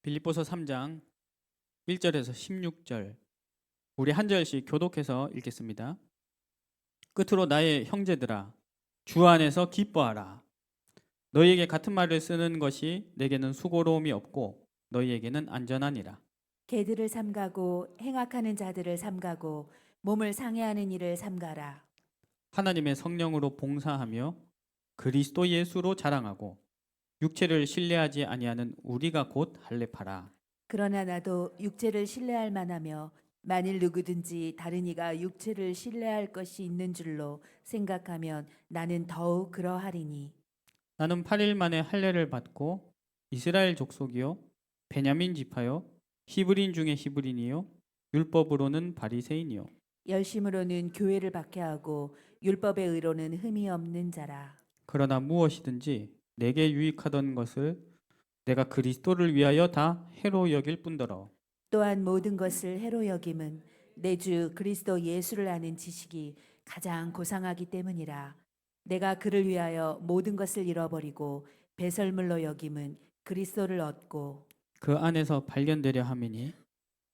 빌립보서 3장 1절에서 16절 우리 한 절씩 교독해서 읽겠습니다. 끝으로 나의 형제들아 주 안에서 기뻐하라. 너희에게 같은 말을 쓰는 것이 내게는 수고로움이 없고 너희에게는 안전하니라. 개들을 삼가고 행악하는 자들을 삼가고 몸을 상해하는 일을 삼가라. 하나님의 성령으로 봉사하며 그리스도 예수로 자랑하고 육체를 신뢰하지 아니하는 우리가 곧 할례파라. 그러나 나도 육체를 신뢰할 만하며 만일 누구든지 다른 이가 육체를 신뢰할 것이 있는 줄로 생각하면 나는 더욱 그러하리니. 나는 8일 만에 할례를 받고 이스라엘 족속이요 베냐민 지파요 히브리인 중에 히브리인이요 율법으로는 바리새인이요 열심으로는 교회를 박해하고 율법의 의로는 흠이 없는 자라. 그러나 무엇이든지 내게 유익하던 것을 내가 그리스도를 위하여 다 해로 여길 뿐더러 또한 모든 것을 해로 여김은 내 주 그리스도 예수를 아는 지식이 가장 고상하기 때문이라. 내가 그를 위하여 모든 것을 잃어버리고 배설물로 여김은 그리스도를 얻고 그 안에서 발견되려 함이니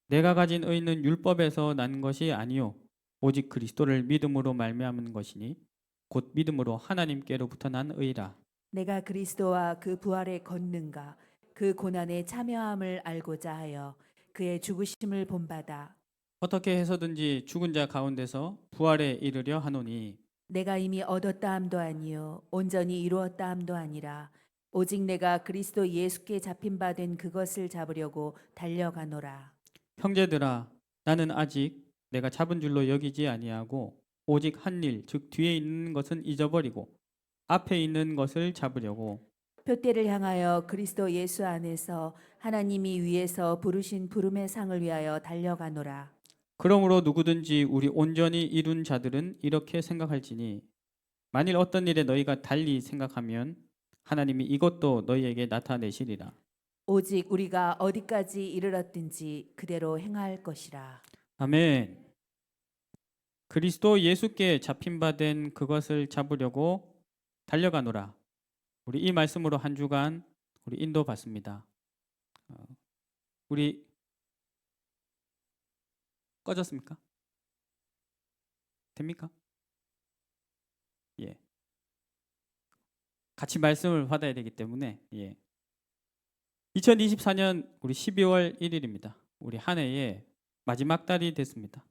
내가 가진 의는 율법에서 난 것이 아니요 오직 그리스도를 믿음으로 말미암은 것이니 곧 믿음으로 하나님께로부터 난 의라. 내가 그리스도와 그 부활의 권능과 그 고난의 참여함을 알고자 하여 그의 죽으심을 본받아 어떻게 해서든지 죽은 자 가운데서 부활에 이르려 하노니 내가 이미 얻었다 함도 아니요 온전히 이루었다 함도 아니라 오직 내가 그리스도 예수께 잡힌 바 된 그것을 잡으려고 달려가노라. 형제들아 나는 아직 내가 잡은 줄로 여기지 아니하고 오직 한 일 즉 뒤에 있는 것은 잊어버리고 앞에 있는 것을 잡으려고 표대를 향하여 그리스도 예수 안에서 하나님이 위에서 부르신 부름의 상을 위하여 달려가노라. 그러므로 누구든지 우리 온전히 이룬 자들은 이렇게 생각할지니 만일 어떤 일에 너희가 달리 생각하면 하나님이 이것도 너희에게 나타내시리라. 오직 우리가 어디까지 이르렀든지 그대로 행할 것이라. 아멘. 그리스도 예수께 잡힌 바 된 그것을 잡으려고 달려가노라. 우리 이 말씀으로 한 주간 우리 인도 받습니다. 우리 꺼졌습니까? 됩니까? 예. 같이 말씀을 받아야 되기 때문에 예. 2024년 우리 12월 1일입니다. 우리 한 해의 마지막 달이 됐습니다.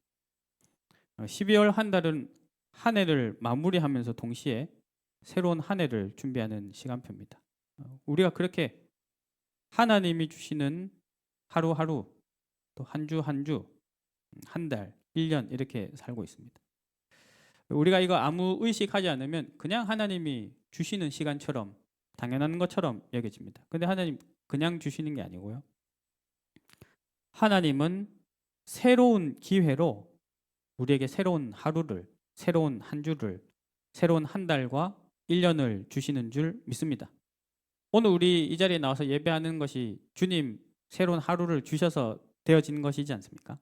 12월 한 달은 한 해를 마무리하면서 동시에 새로운 한 해를 준비하는 시간표입니다. 우리가 그렇게 하나님이 주시는 하루하루 또 한 주 한 주, 한 달, 1년 이렇게 살고 있습니다. 우리가 이거 아무 의식하지 않으면 그냥 하나님이 주시는 시간처럼 당연한 것처럼 여겨집니다. 근데 하나님 그냥 주시는 게 아니고요. 하나님은 새로운 기회로 우리에게 새로운 하루를, 새로운 한 주를, 새로운 한 달과 1년을 주시는 줄 믿습니다. 오늘 우리 이 자리에 나와서 예배하는 것이 주님 새로운 하루를 주셔서 되어진 것이지 않습니까?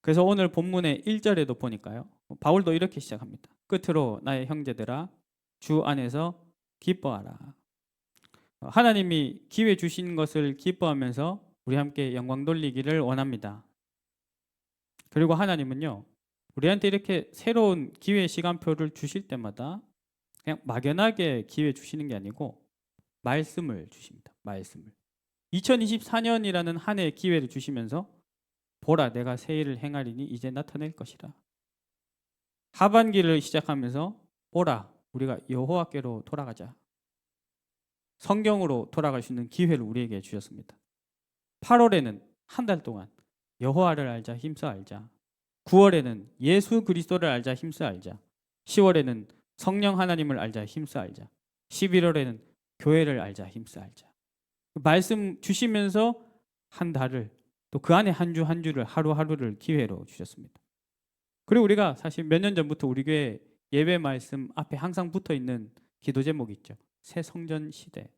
그래서 오늘 본문의 1절에도 보니까요. 바울도 이렇게 시작합니다. 끝으로 나의 형제들아 주 안에서 기뻐하라. 하나님이 기회 주신 것을 기뻐하면서 우리 함께 영광 돌리기를 원합니다. 그리고 하나님은요. 우리한테 이렇게 새로운 기회 시간표를 주실 때마다 그냥 막연하게 기회 주시는 게 아니고 말씀을 주십니다. 말씀을. 2024년이라는 한 해의 기회를 주시면서 보라 내가 새 일을 행하리니 이제 나타낼 것이라. 하반기를 시작하면서 보라 우리가 여호와께로 돌아가자. 성경으로 돌아갈 수 있는 기회를 우리에게 주셨습니다. 8월에는 한 달 동안 여호와를 알자 힘써 알자. 9월에는 예수 그리스도를 알자 힘써 알자. 10월에는 성령 하나님을 알자 힘써 알자. 11월에는 교회를 알자 힘써 알자. 말씀 주시면서 한 달을 또 그 안에 한 주 한 주를 하루하루를 기회로 주셨습니다. 그리고 우리가 사실 몇 년 전부터 우리 교회 예배 말씀 앞에 항상 붙어 있는 기도 제목이 있죠. 새 성전 시대.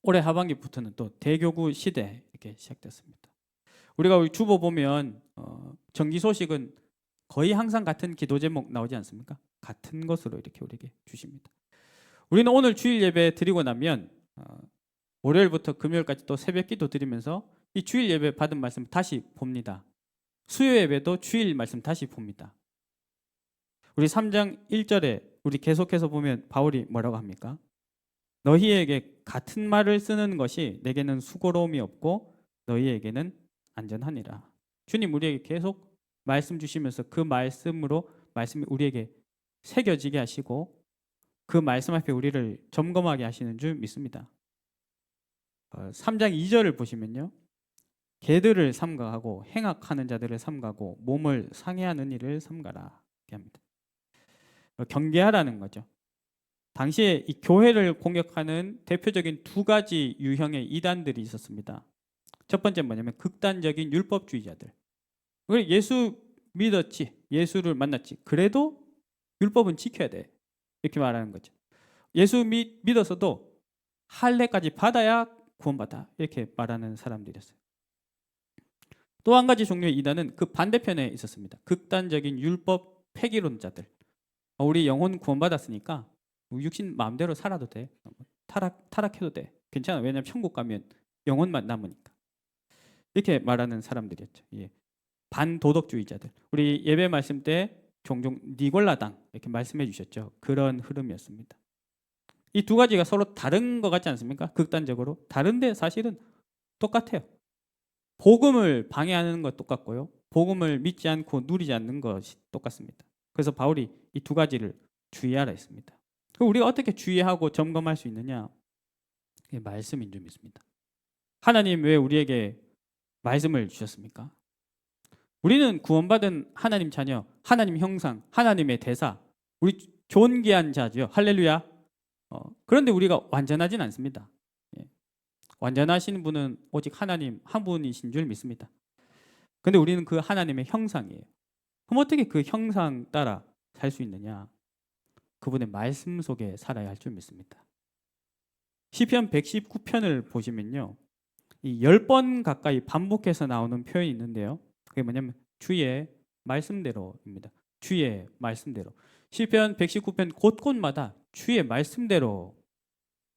올해 하반기부터는 또 대교구 시대 이렇게 시작됐습니다. 우리가 우리 주보 보면 정기 소식은 거의 항상 같은 기도 제목 나오지 않습니까? 같은 것으로 이렇게 우리에게 주십니다. 우리는 오늘 주일 예배 드리고 나면 월요일부터 금요일까지 또 새벽 기도 드리면서 이 주일 예배 받은 말씀 다시 봅니다. 수요 예배도 주일 말씀 다시 봅니다. 우리 3장 1절에 우리 계속해서 보면 바울이 뭐라고 합니까? 너희에게 같은 말을 쓰는 것이 내게는 수고로움이 없고 너희에게는 안전하니라. 주님 우리에게 계속 말씀 주시면서 그 말씀으로 말씀이 우리에게 새겨지게 하시고 그 말씀 앞에 우리를 점검하게 하시는 줄 믿습니다. 3장 2절을 보시면요. 개들을 삼가하고 행악하는 자들을 삼가고 몸을 상해하는 일을 삼가라 이렇게 합니다. 경계하라는 거죠. 당시에 이 교회를 공격하는 대표적인 두 가지 유형의 이단들이 있었습니다. 첫 번째 뭐냐면 극단적인 율법주의자들. 예수 믿었지, 예수를 만났지. 그래도 율법은 지켜야 돼. 이렇게 말하는 거죠. 예수 믿어서도 할례까지 받아야 구원받아. 이렇게 말하는 사람들이었어요. 또 한 가지 종류의 이단은 그 반대편에 있었습니다. 극단적인 율법 폐기론자들. 우리 영혼 구원받았으니까 육신 마음대로 살아도 돼. 타락해도 돼. 괜찮아. 왜냐하면 천국 가면 영혼만 남으니까. 이렇게 말하는 사람들이었죠. 예. 반도덕주의자들. 우리 예배 말씀 때 종종 니골라당 이렇게 말씀해 주셨죠. 그런 흐름이었습니다. 이 두 가지가 서로 다른 것 같지 않습니까? 극단적으로. 다른데 사실은 똑같아요. 복음을 방해하는 것 똑같고요. 복음을 믿지 않고 누리지 않는 것이 똑같습니다. 그래서 바울이 이 두 가지를 주의하라 했습니다. 그럼 우리가 어떻게 주의하고 점검할 수 있느냐? 이게 말씀인 줄 믿습니다. 하나님 왜 우리에게 말씀을 주셨습니까? 우리는 구원받은 하나님 자녀, 하나님 형상, 하나님의 대사, 우리 존귀한 자죠. 할렐루야. 그런데 우리가 완전하진 않습니다. 예. 완전하신 분은 오직 하나님 한 분이신 줄 믿습니다. 그런데 우리는 그 하나님의 형상이에요. 그럼 어떻게 그 형상 따라 살 수 있느냐? 그분의 말씀 속에 살아야 할 줄 믿습니다. 시편 119편을 보시면요. 이 10번 가까이 반복해서 나오는 표현이 있는데요. 그게 뭐냐면 주의 말씀대로입니다. 주의 말씀대로. 시편 119편 곳곳마다 주의 말씀대로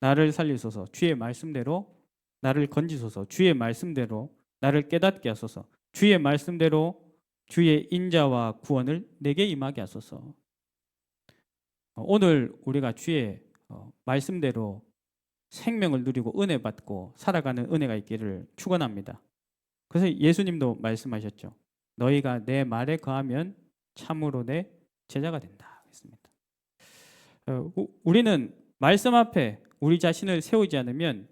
나를 살리소서, 주의 말씀대로 나를 건지소서, 주의 말씀대로 나를 깨닫게 하소서, 주의 말씀대로 주의 인자와 구원을 내게 임하게 하소서. 오늘 우리가 주의 말씀대로 생명을 누리고 은혜 받고 살아가는 은혜가 있기를 축원합니다. 그래서 예수님도 말씀하셨죠. 너희가 내 말에 거하면 참으로 내 제자가 된다 했습니다. 우리는 말씀 앞에 우리 자신을 세우지 않으면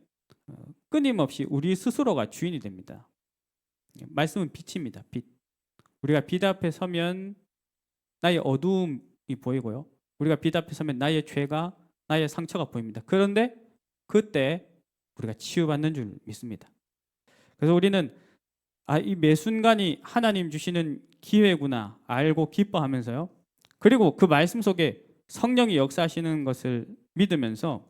끊임없이 우리 스스로가 주인이 됩니다. 말씀은 빛입니다. 빛. 우리가 빛 앞에 서면 나의 어두움이 보이고요. 우리가 빛 앞에 서면 나의 죄가 나의 상처가 보입니다. 그런데 그때 우리가 치유받는 줄 믿습니다. 그래서 우리는 이 매 순간이 하나님 주시는 기회구나 알고 기뻐하면서요. 그리고 그 말씀 속에 성령이 역사하시는 것을 믿으면서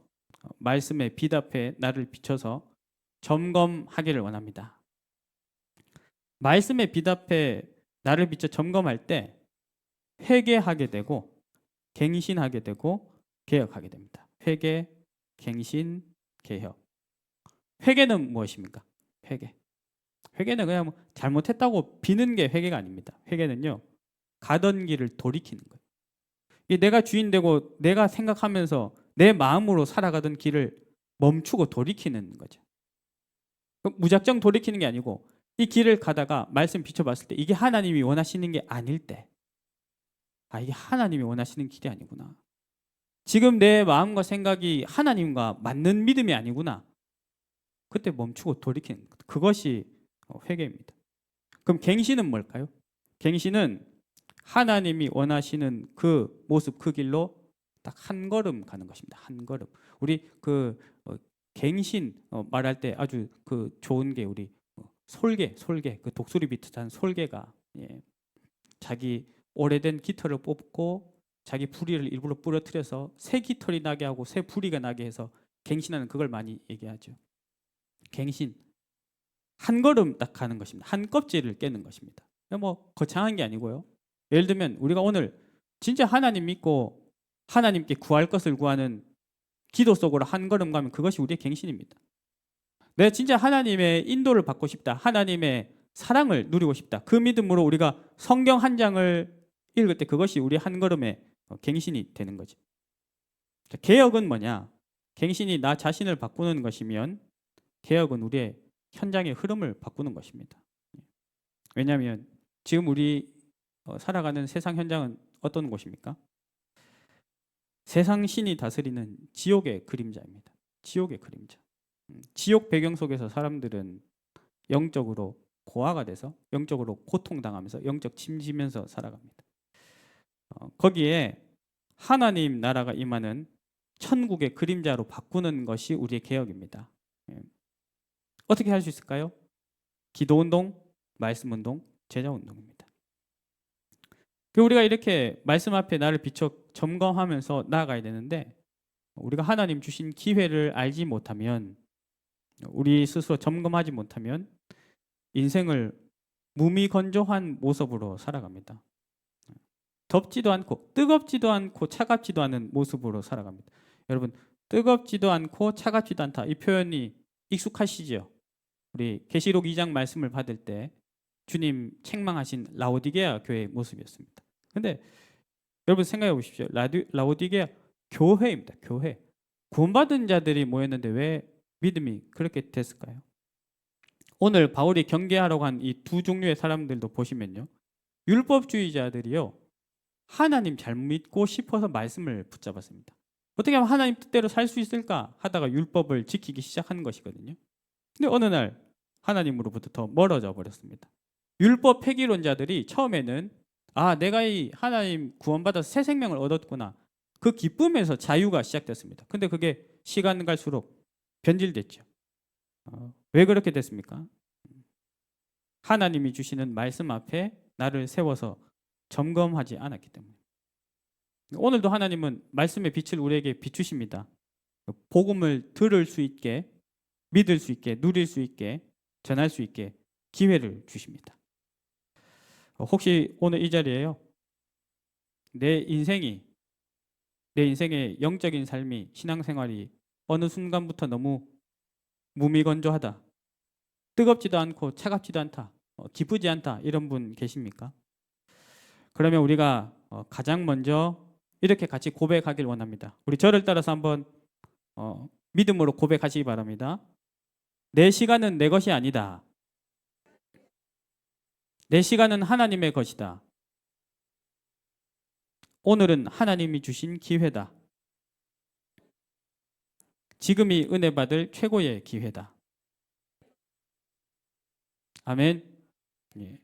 말씀의 빛 앞에 나를 비춰서 점검하기를 원합니다. 말씀의 빛 앞에 나를 비춰 점검할 때 회개하게 되고 갱신하게 되고 개혁하게 됩니다. 회개, 갱신, 개혁. 회개는 무엇입니까? 회개. 회개는 그냥 잘못했다고 비는 게 회개가 아닙니다. 회개는요. 가던 길을 돌이키는 거예요. 내가 주인 되고 내가 생각하면서 내 마음으로 살아가던 길을 멈추고 돌이키는 거죠. 무작정 돌이키는 게 아니고 이 길을 가다가 말씀 비춰봤을 때 이게 하나님이 원하시는 게 아닐 때 이게 하나님이 원하시는 길이 아니구나. 지금 내 마음과 생각이 하나님과 맞는 믿음이 아니구나. 그때 멈추고 돌이키는 것. 그것이 회개입니다. 그럼 갱신은 뭘까요? 갱신은 하나님이 원하시는 그 모습, 그 길로 딱 한 걸음 가는 것입니다. 한 걸음. 우리 갱신 말할 때 아주 좋은 게 우리 솔개, 그 독수리 비슷한 솔개가 자기 오래된 깃털을 뽑고 자기 부리를 일부러 부러뜨려서 새 깃털이 나게 하고 새 부리가 나게 해서 갱신하는 그걸 많이 얘기하죠. 갱신. 한 걸음 딱 가는 것입니다. 한 껍질을 깨는 것입니다. 거창한 게 아니고요. 예를 들면 우리가 오늘 진짜 하나님 믿고 하나님께 구할 것을 구하는 기도 속으로 한 걸음 가면 그것이 우리의 갱신입니다. 내가 진짜 하나님의 인도를 받고 싶다. 하나님의 사랑을 누리고 싶다. 그 믿음으로 우리가 성경 한 장을 읽을 때 그것이 우리 한 걸음의 갱신이 되는 거지. 개혁은 뭐냐? 갱신이 나 자신을 바꾸는 것이면 개혁은 우리의 현장의 흐름을 바꾸는 것입니다. 왜냐하면 지금 우리 살아가는 세상 현장은 어떤 곳입니까? 세상 신이 다스리는 지옥의 그림자입니다. 지옥의 그림자. 지옥 배경 속에서 사람들은 영적으로 고아가 돼서 영적으로 고통당하면서 영적 침지면서 살아갑니다. 거기에 하나님 나라가 임하는 천국의 그림자로 바꾸는 것이 우리의 개혁입니다. 어떻게 할 수 있을까요? 기도운동, 말씀운동, 제자운동입니다. 우리가 이렇게 말씀 앞에 나를 비춰 점검하면서 나아가야 되는데 우리가 하나님 주신 기회를 알지 못하면 우리 스스로 점검하지 못하면 인생을 무미건조한 모습으로 살아갑니다. 덥지도 않고 뜨겁지도 않고 차갑지도 않은 모습으로 살아갑니다. 여러분 뜨겁지도 않고 차갑지도 않다 이 표현이 익숙하시죠? 우리 계시록 2장 말씀을 받을 때 주님 책망하신 라오디게아 교회의 모습이었습니다. 그런데 여러분 생각해 보십시오. 라오디게아 교회입니다. 교회. 구원받은 자들이 모였는데 왜 믿음이 그렇게 됐을까요? 오늘 바울이 경계하라고 한 이 두 종류의 사람들도 보시면요. 율법주의자들이요. 하나님 잘 믿고 싶어서 말씀을 붙잡았습니다. 어떻게 하면 하나님 뜻대로 살 수 있을까 하다가 율법을 지키기 시작한 것이거든요. 근데 어느 날 하나님으로부터 더 멀어져 버렸습니다. 율법 폐기론자들이 처음에는 내가 이 하나님 구원받아서 새 생명을 얻었구나. 그 기쁨에서 자유가 시작됐습니다. 근데 그게 시간 갈수록 변질됐죠. 왜 그렇게 됐습니까? 하나님이 주시는 말씀 앞에 나를 세워서 점검하지 않았기 때문에. 오늘도 하나님은 말씀의 빛을 우리에게 비추십니다. 복음을 들을 수 있게, 믿을 수 있게, 누릴 수 있게, 전할 수 있게 기회를 주십니다. 혹시 오늘 이 자리에요. 내 인생의 영적인 삶이, 신앙생활이 어느 순간부터 너무 무미건조하다, 뜨겁지도 않고 차갑지도 않다, 기쁘지 않다 이런 분 계십니까? 그러면 우리가 가장 먼저 이렇게 같이 고백하길 원합니다. 우리 저를 따라서 한번 믿음으로 고백하시기 바랍니다. 내 시간은 내 것이 아니다. 내 시간은 하나님의 것이다. 오늘은 하나님이 주신 기회다. 지금이 은혜 받을 최고의 기회다. 아멘. 예.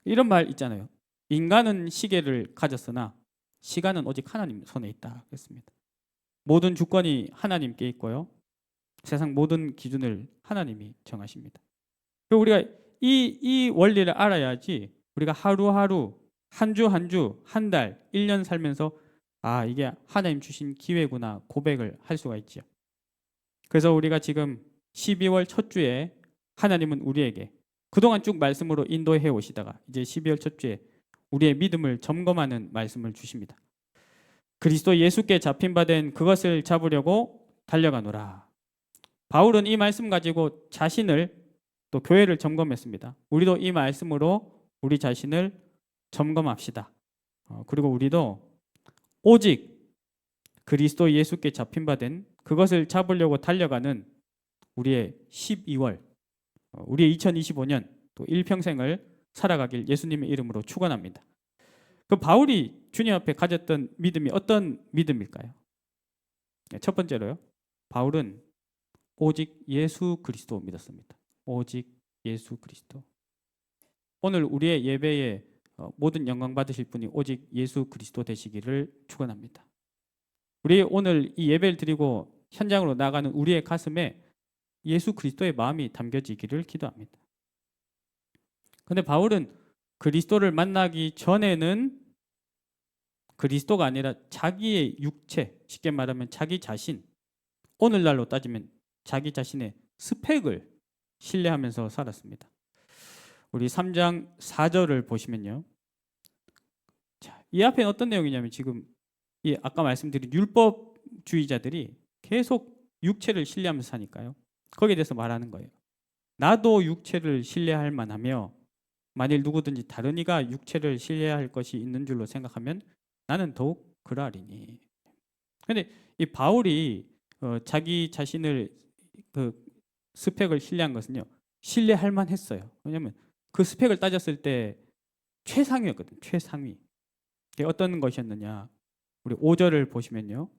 이런 말 있잖아요. 인간은 시계를 가졌으나 시간은 오직 하나님 손에 있다. 그랬습니다. 모든 주권이 하나님께 있고요. 세상 모든 기준을 하나님이 정하십니다. 그리고 우리가 이 원리를 알아야지 우리가 하루하루, 한 주 한 주, 한 달, 1년 살면서 이게 하나님 주신 기회구나 고백을 할 수가 있죠. 그래서 우리가 지금 12월 첫 주에 하나님은 우리에게 그동안 쭉 말씀으로 인도해 오시다가 이제 12월 첫 주에 우리의 믿음을 점검하는 말씀을 주십니다. 그리스도 예수께 잡힌 바 된 그것을 잡으려고 달려가노라. 바울은 이 말씀 가지고 자신을 또 교회를 점검했습니다. 우리도 이 말씀으로 우리 자신을 점검합시다. 그리고 우리도 오직 그리스도 예수께 잡힌 바 된 그것을 잡으려고 달려가는 우리의 12월, 우리의 2025년 또 일평생을 살아가길 예수님의 이름으로 축원합니다. 그 바울이 주님 앞에 가졌던 믿음이 어떤 믿음일까요? 첫 번째로요. 바울은 오직 예수 그리스도 믿었습니다. 오직 예수 그리스도. 오늘 우리의 예배에 모든 영광 받으실 분이 오직 예수 그리스도 되시기를 축원합니다. 우리 오늘 이 예배를 드리고 현장으로 나가는 우리의 가슴에 예수 그리스도의 마음이 담겨지기를 기도합니다. 그런데 바울은 그리스도를 만나기 전에는 그리스도가 아니라 자기의 육체, 쉽게 말하면 자기 자신, 오늘날로 따지면 자기 자신의 스펙을 신뢰하면서 살았습니다. 우리 3장 4절을 보시면요. 자, 이 앞에 어떤 내용이냐면 지금 이 아까 말씀드린 율법주의자들이 계속 육체를 신뢰하면서 사니까요. 거기에 대해서 말하는 거예요. 나도 육체를 신뢰할 만하며 만일 누구든지 다른 이가 육체를 신뢰할 것이 있는 줄로 생각하면 나는 더욱 그러하리니. 근데 이 바울이 자기 자신을 그 스펙을 신뢰한 것은요, 신뢰할 만했어요. 왜냐하면 그 스펙을 따졌을 때 최상위였거든요. 최상위. 이게 어떤 것이었느냐? 우리 5절을 보시면요,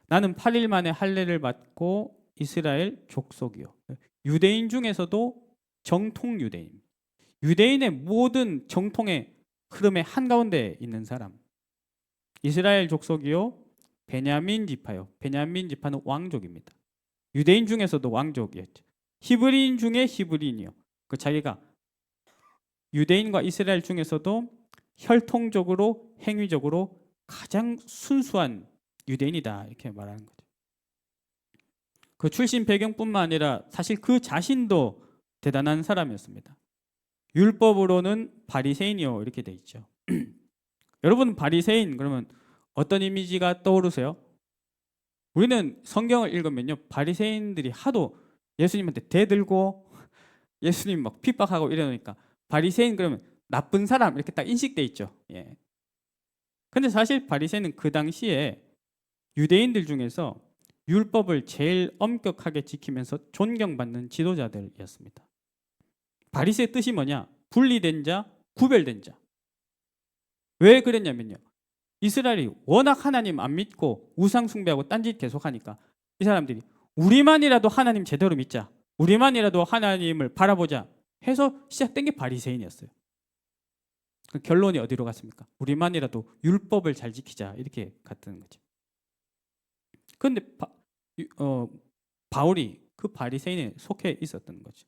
나는 8일 만에 할례를 받고 이스라엘 족속이요. 유대인 중에서도 정통 유대인. 유대인의 모든 정통의 흐름의 한가운데 있는 사람. 이스라엘 족속이요. 베냐민 지파요. 베냐민 지파는 왕족입니다. 유대인 중에서도 왕족이었죠. 히브리인 중에 히브리인이요. 그 자기가 유대인과 이스라엘 중에서도 혈통적으로 행위적으로 가장 순수한 유대인이다 이렇게 말하는 거죠. 그 출신 배경뿐만 아니라 사실 그 자신도 대단한 사람이었습니다. 율법으로는 바리새인이요 이렇게 돼 있죠. 여러분 바리새인 그러면 어떤 이미지가 떠오르세요? 우리는 성경을 읽으면요, 바리새인들이 하도 예수님한테 대들고 예수님 막 핍박하고 이러니까 바리새인 그러면 나쁜 사람 이렇게 딱 인식돼 있죠. 예. 근데 사실 바리새인은 그 당시에 유대인들 중에서 율법을 제일 엄격하게 지키면서 존경받는 지도자들이었습니다. 바리새의 뜻이 뭐냐? 분리된 자, 구별된 자. 왜 그랬냐면요, 이스라엘이 워낙 하나님 안 믿고 우상 숭배하고 딴짓 계속하니까 이 사람들이 우리만이라도 하나님 제대로 믿자, 우리만이라도 하나님을 바라보자 해서 시작된 게 바리새인이었어요. 그 결론이 어디로 갔습니까? 우리만이라도 율법을 잘 지키자 이렇게 갔다는 거죠. 그런데 바울이 그 바리새인에 속해 있었던 거죠.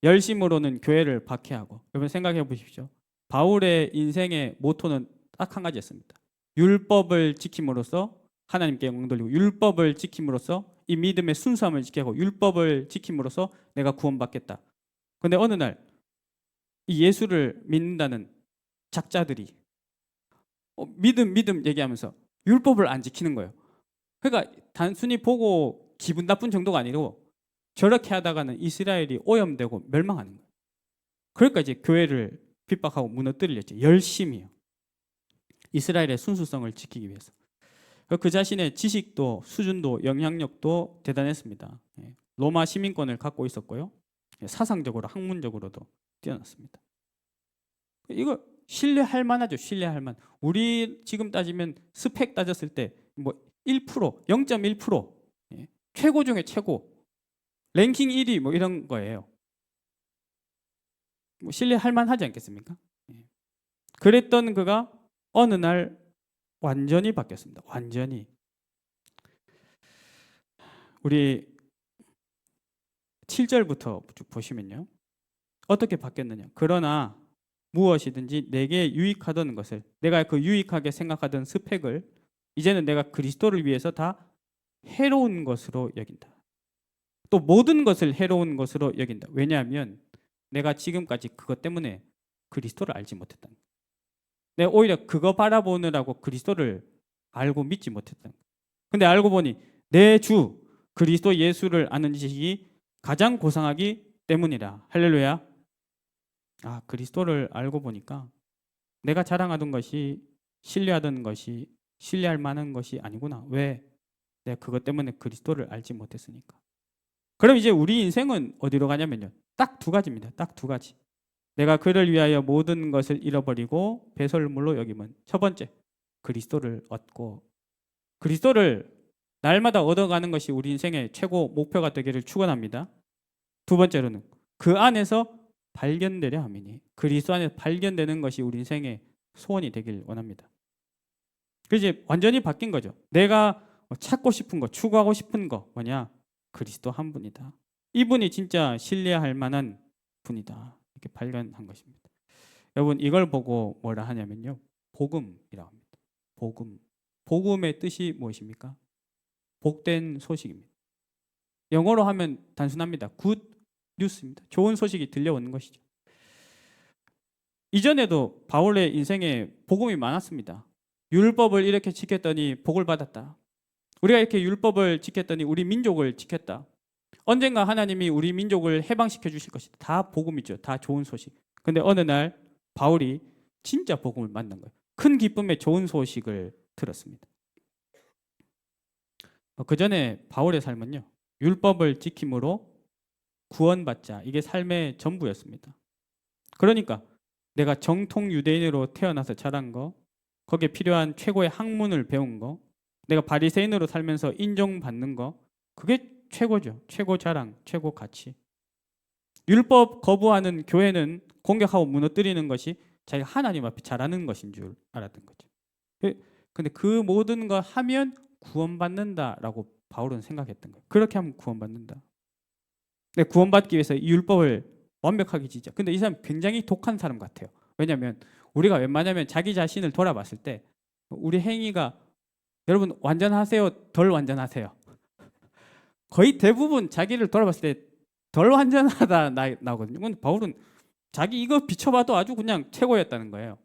열심으로는 교회를 박해하고. 여러분 생각해 보십시오. 바울의 인생의 모토는 딱 한 가지였습니다. 율법을 지킴으로써 하나님께 영광 돌리고, 율법을 지킴으로써 이 믿음의 순수함을 지키고, 율법을 지킴으로써 내가 구원받겠다. 그런데 어느 날 이 예수를 믿는다는 작자들이 믿음 얘기하면서 율법을 안 지키는 거예요. 그러니까 단순히 보고 기분 나쁜 정도가 아니고 저렇게 하다가는 이스라엘이 오염되고 멸망하는 거예요. 그러니까 이제 교회를 핍박하고 무너뜨리렸죠. 열심히요. 이스라엘의 순수성을 지키기 위해서. 그 자신의 지식도 수준도 영향력도 대단했습니다. 로마 시민권을 갖고 있었고요. 사상적으로 학문적으로도 뛰어났습니다. 이거 신뢰할 만하죠. 신뢰할 만. 우리 지금 따지면 스펙 따졌을 때 뭐 1%, 0.1%, 최고 중에 최고, 랭킹 1위 뭐 이런 거예요. 뭐 신뢰할 만하지 않겠습니까? 그랬던 그가 어느 날 완전히 바뀌었습니다. 완전히. 우리 7절부터 쭉 보시면요, 어떻게 바뀌었느냐. 그러나 무엇이든지 내게 유익하던 것을, 내가 그 유익하게 생각하던 스펙을 이제는 내가 그리스도를 위해서 다 해로운 것으로 여긴다. 또 모든 것을 해로운 것으로 여긴다. 왜냐하면 내가 지금까지 그것 때문에 그리스도를 알지 못했다. 내가 오히려 그거 바라보느라고 그리스도를 알고 믿지 못했다. 근데 알고 보니 내 주 그리스도 예수를 아는 지식이 가장 고상하기 때문이라. 할렐루야. 아, 그리스도를 알고 보니까 내가 자랑하던 것이, 신뢰하던 것이 신뢰할 만한 것이 아니구나. 왜? 내가 그것 때문에 그리스도를 알지 못했으니까. 그럼 이제 우리 인생은 어디로 가냐면요, 딱 두 가지입니다. 딱 두 가지. 내가 그를 위하여 모든 것을 잃어버리고 배설물로 여기면, 첫 번째, 그리스도를 얻고, 그리스도를 날마다 얻어가는 것이 우리 인생의 최고 목표가 되기를 축원합니다. 두 번째로는 그 안에서 발견되려 함이니, 그리스도 안에서 발견되는 것이 우리 인생의 소원이 되길 원합니다. 그래서 이제 완전히 바뀐 거죠. 내가 찾고 싶은 거, 추구하고 싶은 거 뭐냐? 그리스도 한 분이다. 이분이 진짜 신뢰할 만한 분이다. 이렇게 발견한 것입니다. 여러분 이걸 보고 뭐라 하냐면요, 복음이라고 합니다. 복음. 복음의 뜻이 무엇입니까? 복된 소식입니다. 영어로 하면 단순합니다. 굿 뉴스입니다. 좋은 소식이 들려오는 것이죠. 이전에도 바울의 인생에 복음이 많았습니다. 율법을 이렇게 지켰더니 복을 받았다. 우리가 이렇게 율법을 지켰더니 우리 민족을 지켰다. 언젠가 하나님이 우리 민족을 해방시켜 주실 것이다. 다 복음이죠. 다 좋은 소식. 근데 어느 날 바울이 진짜 복음을 만난 거예요. 큰 기쁨의 좋은 소식을 들었습니다. 그 전에 바울의 삶은요, 율법을 지킴으로 구원받자, 이게 삶의 전부였습니다. 그러니까 내가 정통 유대인으로 태어나서 자란 거, 거기에 필요한 최고의 학문을 배운 거, 내가 바리새인으로 살면서 인정받는 거, 그게 최고죠. 최고 자랑, 최고 가치. 율법 거부하는 교회는 공격하고 무너뜨리는 것이 자기가 하나님 앞에 잘하는 것인 줄 알았던 거죠. 근데 그 모든 거 하면 구원받는다라고 바울은 생각했던 거예요. 그렇게 하면 구원받는다. 근데 구원받기 위해서 이 율법을 완벽하게 지죠. 근데 이 사람 굉장히 독한 사람 같아요. 왜냐하면 우리가 웬만하면 자기 자신을 돌아봤을 때 우리 행위가, 여러분 완전하세요, 덜 완전하세요? 거의 대부분 자기를 돌아봤을 때 덜 완전하다 나오거든요. 근데 바울은 자기 이거 비춰봐도 아주 그냥 최고였다는 거예요.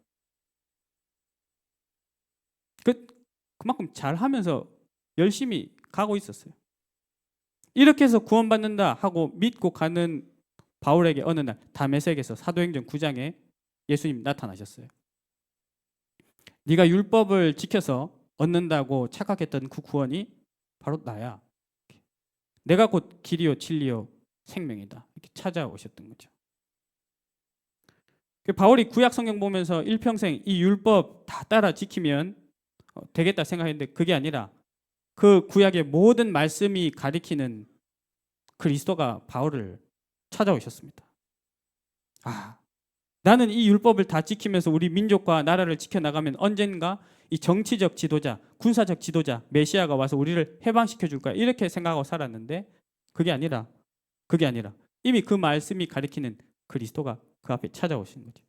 그만큼 잘하면서 열심히 가고 있었어요. 이렇게 해서 구원받는다 하고 믿고 가는 바울에게 어느 날 다메섹에서 사도행전 9장에 예수님 나타나셨어요. 네가 율법을 지켜서 얻는다고 착각했던 그 구원이 바로 나야. 내가 곧 길이요 진리요 생명이다. 이렇게 찾아오셨던 거죠. 바울이 구약 성경 보면서 일평생 이 율법 다 따라 지키면 되겠다 생각했는데 그게 아니라 그 구약의 모든 말씀이 가리키는 그리스도가 바울을 찾아오셨습니다. 나는 이 율법을 다 지키면서 우리 민족과 나라를 지켜나가면 언젠가 이 정치적 지도자, 군사적 지도자, 메시아가 와서 우리를 해방시켜 줄 거야. 이렇게 생각하고 살았는데 그게 아니라 이미 그 말씀이 가리키는 그리스도가 그 앞에 찾아오신 거죠.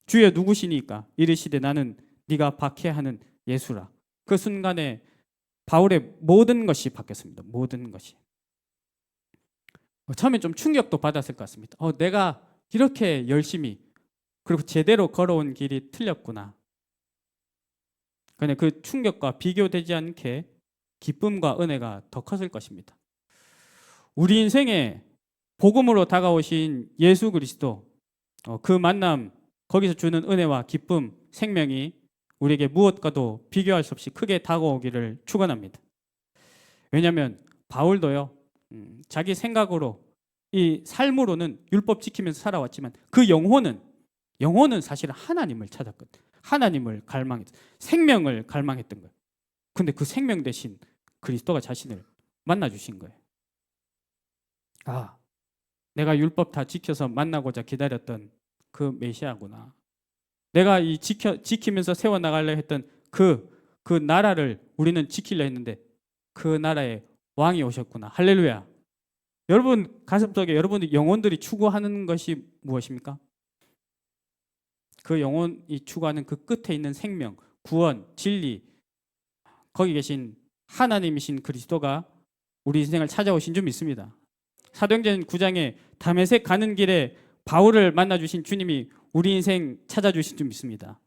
주여 누구시니까 이르시되 나는 네가 박해하는 예수라. 그 순간에 바울의 모든 것이 바뀌었습니다. 모든 것이. 처음엔 좀 충격도 받았을 것 같습니다. 내가 이렇게 열심히 그리고 제대로 걸어온 길이 틀렸구나. 그냥 그 충격과 비교되지 않게 기쁨과 은혜가 더 컸을 것입니다. 우리 인생에 복음으로 다가오신 예수 그리스도, 그 만남, 거기서 주는 은혜와 기쁨, 생명이 우리에게 무엇과도 비교할 수 없이 크게 다가오기를 축원합니다. 왜냐하면 바울도요, 자기 생각으로 이 삶으로는 율법 지키면서 살아왔지만 그 영혼은 사실 하나님을 찾았거든. 하나님을 갈망했어. 생명을 갈망했던 거예요. 근데 그 생명 대신 그리스도가 자신을 만나 주신 거예요. 내가 율법 다 지켜서 만나고자 기다렸던 그 메시아구나. 내가 이 지키면서 세워 나가려 했던 그 나라를 우리는 지키려 했는데 그 나라의 왕이 오셨구나. 할렐루야. 여러분 가슴속에 여러분의 영혼들이 추구하는 것이 무엇입니까? 그 영혼이 추구하는 그 끝에 있는 생명, 구원, 진리, 거기 계신 하나님이신 그리스도가 우리 인생을 찾아오신 줄 믿습니다. 사도행전 9장에 다메섹 가는 길에 바울을 만나 주신 주님이 우리 인생 찾아주신 줄 믿습니다.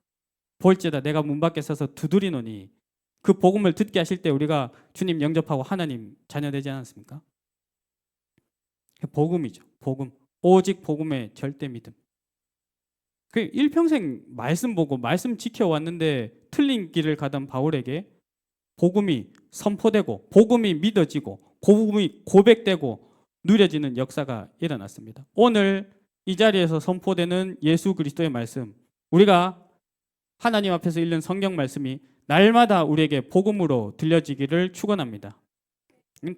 볼지어다 내가 문 밖에 서서 두드리노니. 그 복음을 듣게 하실 때 우리가 주님 영접하고 하나님 자녀 되지 않았습니까? 복음이죠. 복음. 오직 복음의 절대 믿음. 그 일평생 말씀 보고 말씀 지켜왔는데 틀린 길을 가던 바울에게 복음이 선포되고 복음이 믿어지고 복음이 고백되고 누려지는 역사가 일어났습니다. 오늘 이 자리에서 선포되는 예수 그리스도의 말씀, 우리가 하나님 앞에서 읽는 성경 말씀이 날마다 우리에게 복음으로 들려지기를 축원합니다.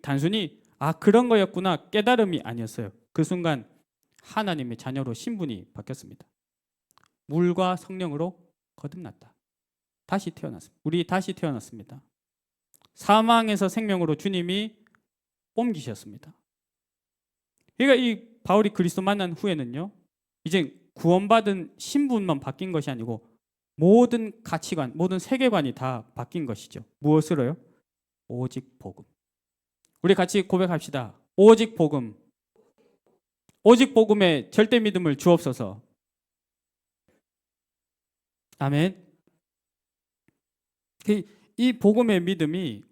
단순히 그런 거였구나 깨달음이 아니었어요. 그 순간 하나님의 자녀로 신분이 바뀌었습니다. 물과 성령으로 거듭났다. 다시 태어났습니다. 우리 다시 태어났습니다. 사망에서 생명으로 주님이 옮기셨습니다. 그러니까 이 바울이 그리스도 만난 후에는요, 이제 구원받은 신분만 바뀐 것이 아니고 모든 가치관, 모든 세계관이 다 바뀐 것이죠. 무엇으로요? 오직 복음. 우리 같이 고백합시다. 오직 복음. 오직 복음에 절대 믿음을 주옵소서. 아멘. 이 복음의 믿음이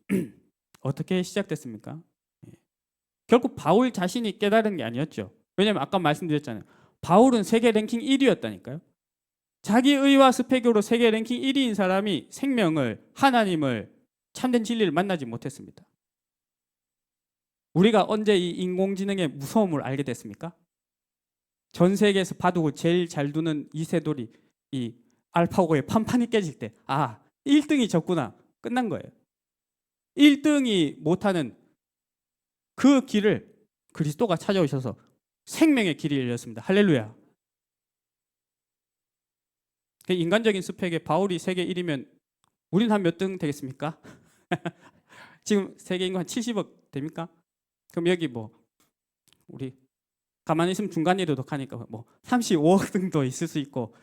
어떻게 시작됐습니까? 결국 바울 자신이 깨달은 게 아니었죠. 왜냐하면 아까 말씀드렸잖아요. 바울은 세계 랭킹 1위였다니까요. 자기 의와 스펙으로 세계 랭킹 1위인 사람이 생명을, 하나님을, 참된 진리를 만나지 못했습니다. 우리가 언제 이 인공지능의 무서움을 알게 됐습니까? 전 세계에서 바둑을 제일 잘 두는 이세돌이 이 알파고의 판판이 깨질 때, 1등이 졌구나. 끝난 거예요. 1등이 못하는 그 길을 그리스도가 찾아오셔서 생명의 길이 열렸습니다. 할렐루야. 인간적인 스펙에 바울이 세계 1위면 우린 한 몇 등 되겠습니까? 지금 세계 인구 한 70억 됩니까? 그럼 여기 뭐 우리 가만히 있으면 중간이도 독하니까 뭐 35억 등도 있을 수 있고,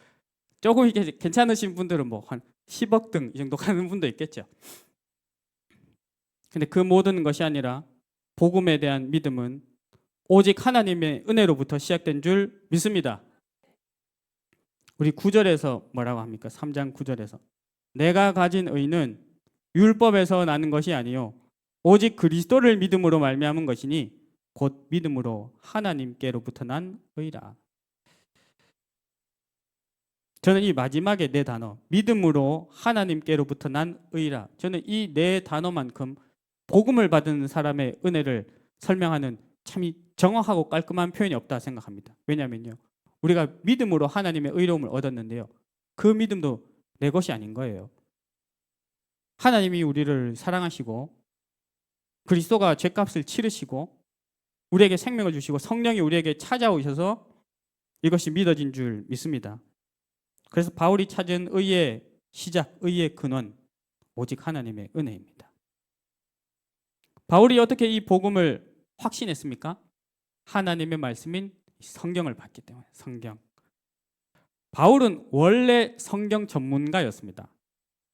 조금 이게 괜찮으신 분들은 뭐 한 10억 등 이 정도 가는 분도 있겠죠. 근데 그 모든 것이 아니라 복음에 대한 믿음은 오직 하나님의 은혜로부터 시작된 줄 믿습니다. 우리 9절에서 뭐라고 합니까? 3장 9절에서 내가 가진 의는 율법에서 나는 것이 아니요 오직 그리스도를 믿음으로 말미암은 것이니 곧 믿음으로 하나님께로부터 난 의라. 저는 이 마지막에 네 단어, 믿음으로 하나님께로부터 난 의라, 저는 이 네 단어만큼 복음을 받은 사람의 은혜를 설명하는 참 정확하고 깔끔한 표현이 없다 생각합니다. 왜냐하면요, 우리가 믿음으로 하나님의 의로움을 얻었는데요, 그 믿음도 내 것이 아닌 거예요. 하나님이 우리를 사랑하시고 그리스도가 죄값을 치르시고 우리에게 생명을 주시고 성령이 우리에게 찾아오셔서 이것이 믿어진 줄 믿습니다. 그래서 바울이 찾은 의의 시작, 의의 근원, 오직 하나님의 은혜입니다. 바울이 어떻게 이 복음을 확신했습니까? 하나님의 말씀인 성경을 봤기 때문에. 성경. 바울은 원래 성경 전문가였습니다.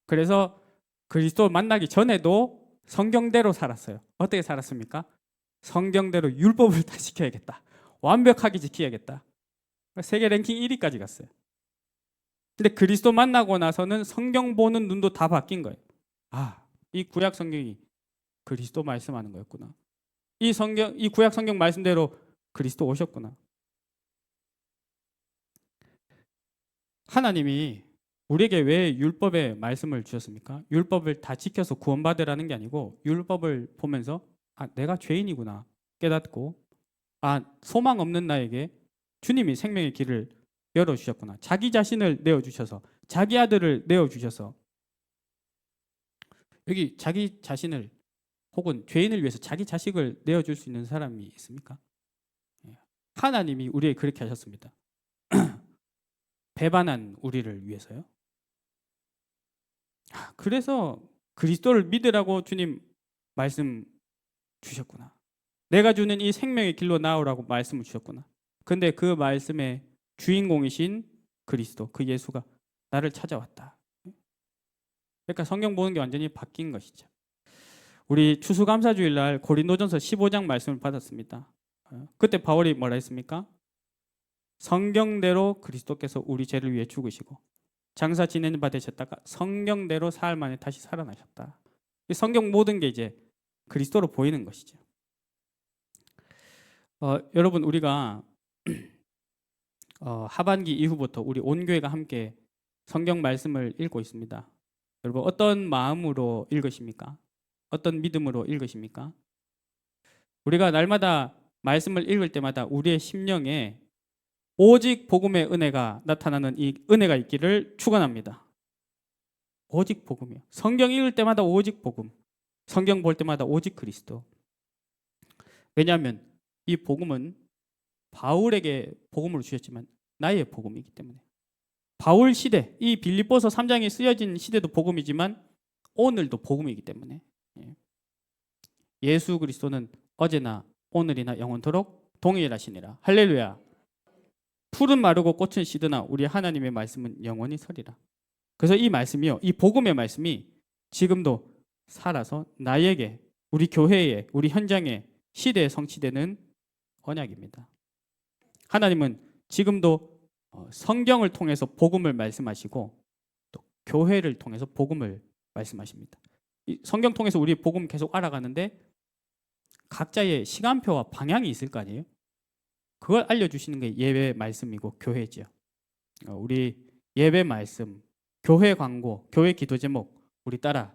그래서 그리스도 만나기 전에도 성경대로 살았어요. 어떻게 살았습니까? 성경대로 율법을 다 지켜야겠다. 완벽하게 지켜야겠다. 세계 랭킹 1위까지 갔어요. 근데 그리스도 만나고 나서는 성경 보는 눈도 다 바뀐 거예요. 이 구약 성경이 그리스도 말씀하는 거였구나. 이 구약 성경 말씀대로 그리스도 오셨구나. 하나님이 우리에게 왜 율법의 말씀을 주셨습니까? 율법을 다 지켜서 구원받으라는 게 아니고, 율법을 보면서 내가 죄인이구나 깨닫고, 소망 없는 나에게 주님이 생명의 길을 열어주셨구나. 자기 자신을 내어주셔서, 자기 아들을 내어주셔서, 여기 자기 자신을 혹은 죄인을 위해서 자기 자식을 내어줄 수 있는 사람이 있습니까? 하나님이 우리에게 그렇게 하셨습니다. 배반한 우리를 위해서요. 그래서 그리스도를 믿으라고 주님 말씀 주셨구나. 내가 주는 이 생명의 길로 나오라고 말씀을 주셨구나. 근데 그 말씀의 주인공이신 그리스도, 그 예수가 나를 찾아왔다. 그러니까 성경 보는 게 완전히 바뀐 것이죠. 우리 추수감사주일 날 고린도전서 15장 말씀을 받았습니다. 그때 바울이 뭐라 했습니까? 성경대로 그리스도께서 우리 죄를 위해 죽으시고 장사 지내는 바 되셨다가 성경대로 사흘 만에 다시 살아나셨다. 이 성경 모든 게 이제 그리스도로 보이는 것이죠. 여러분, 우리가 하반기 이후부터 우리 온 교회가 함께 성경 말씀을 읽고 있습니다. 여러분, 어떤 마음으로 읽으십니까? 어떤 믿음으로 읽으십니까? 우리가 날마다 말씀을 읽을 때마다 우리의 심령에 오직 복음의 은혜가 나타나는 이 은혜가 있기를 축원합니다. 오직 복음이요. 성경 읽을 때마다 오직 복음, 성경 볼 때마다 오직 그리스도. 왜냐하면 이 복음은 바울에게 복음을 주셨지만 나의 복음이기 때문에. 바울 시대, 이 빌립보서 3장이 쓰여진 시대도 복음이지만 오늘도 복음이기 때문에. 예수 그리스도는 어제나 오늘이나 영원토록 동일하시니라. 할렐루야. 풀은 마르고 꽃은 시드나 우리 하나님의 말씀은 영원히 서리라. 그래서 이 말씀이요, 이 복음의 말씀이 지금도 살아서 나에게, 우리 교회에, 우리 현장에, 시대에 성취되는 언약입니다. 하나님은 지금도 성경을 통해서 복음을 말씀하시고 또 교회를 통해서 복음을 말씀하십니다. 이 성경 통해서 우리 복음 계속 알아가는데 각자의 시간표와 방향이 있을 거 아니에요? 그걸 알려주시는 게 예배 말씀이고 교회죠. 우리 예배 말씀, 교회 광고, 교회 기도 제목 우리 따라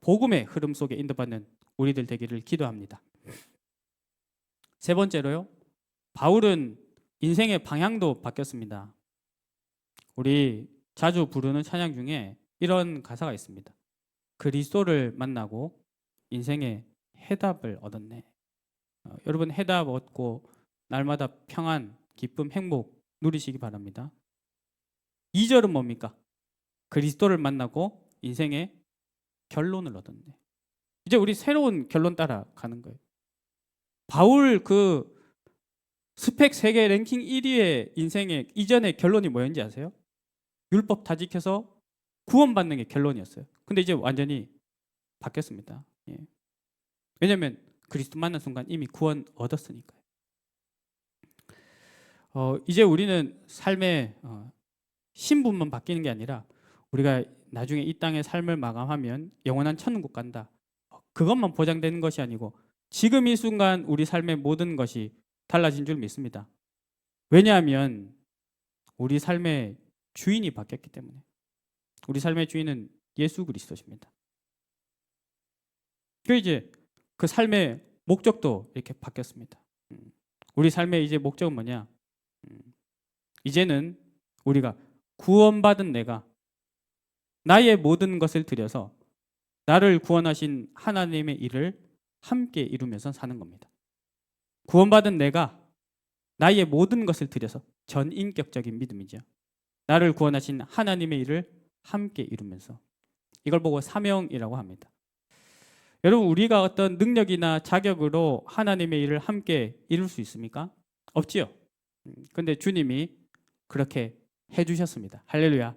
복음의 흐름 속에 인도받는 우리들 되기를 기도합니다. 세 번째로요. 바울은 인생의 방향도 바뀌었습니다. 우리 자주 부르는 찬양 중에 이런 가사가 있습니다. 그리스도를 만나고 인생의 해답을 얻었네. 여러분 해답 얻고 날마다 평안, 기쁨, 행복 누리시기 바랍니다. 2절은 뭡니까? 그리스도를 만나고 인생의 결론을 얻었네. 이제 우리 새로운 결론 따라 가는 거예요. 바울 그 스펙 세계 랭킹 1위의 인생의 이전의 결론이 뭐였는지 아세요? 율법 다 지켜서 구원받는 게 결론이었어요. 근데 이제 완전히 바뀌었습니다. 예. 왜냐하면 그리스도 만난 순간 이미 구원 얻었으니까요. 이제 우리는 삶의 신분만 바뀌는 게 아니라 우리가 나중에 이 땅의 삶을 마감하면 영원한 천국 간다. 그것만 보장되는 것이 아니고 지금 이 순간 우리 삶의 모든 것이 달라진 줄 믿습니다. 왜냐하면 우리 삶의 주인이 바뀌었기 때문에. 우리 삶의 주인은 예수 그리스도십니다. 그 이제 그 삶의 목적도 이렇게 바뀌었습니다. 우리 삶의 이제 목적은 뭐냐? 이제는 우리가 구원받은 내가 나의 모든 것을 들여서 나를 구원하신 하나님의 일을 함께 이루면서 사는 겁니다. 구원받은 내가 나의 모든 것을 들여서 전인격적인 믿음이죠. 나를 구원하신 하나님의 일을 함께 이루면서 이걸 보고 사명이라고 합니다. 여러분 우리가 어떤 능력이나 자격으로 하나님의 일을 함께 이룰 수 있습니까? 없지요. 근데 주님이 그렇게 해주셨습니다. 할렐루야.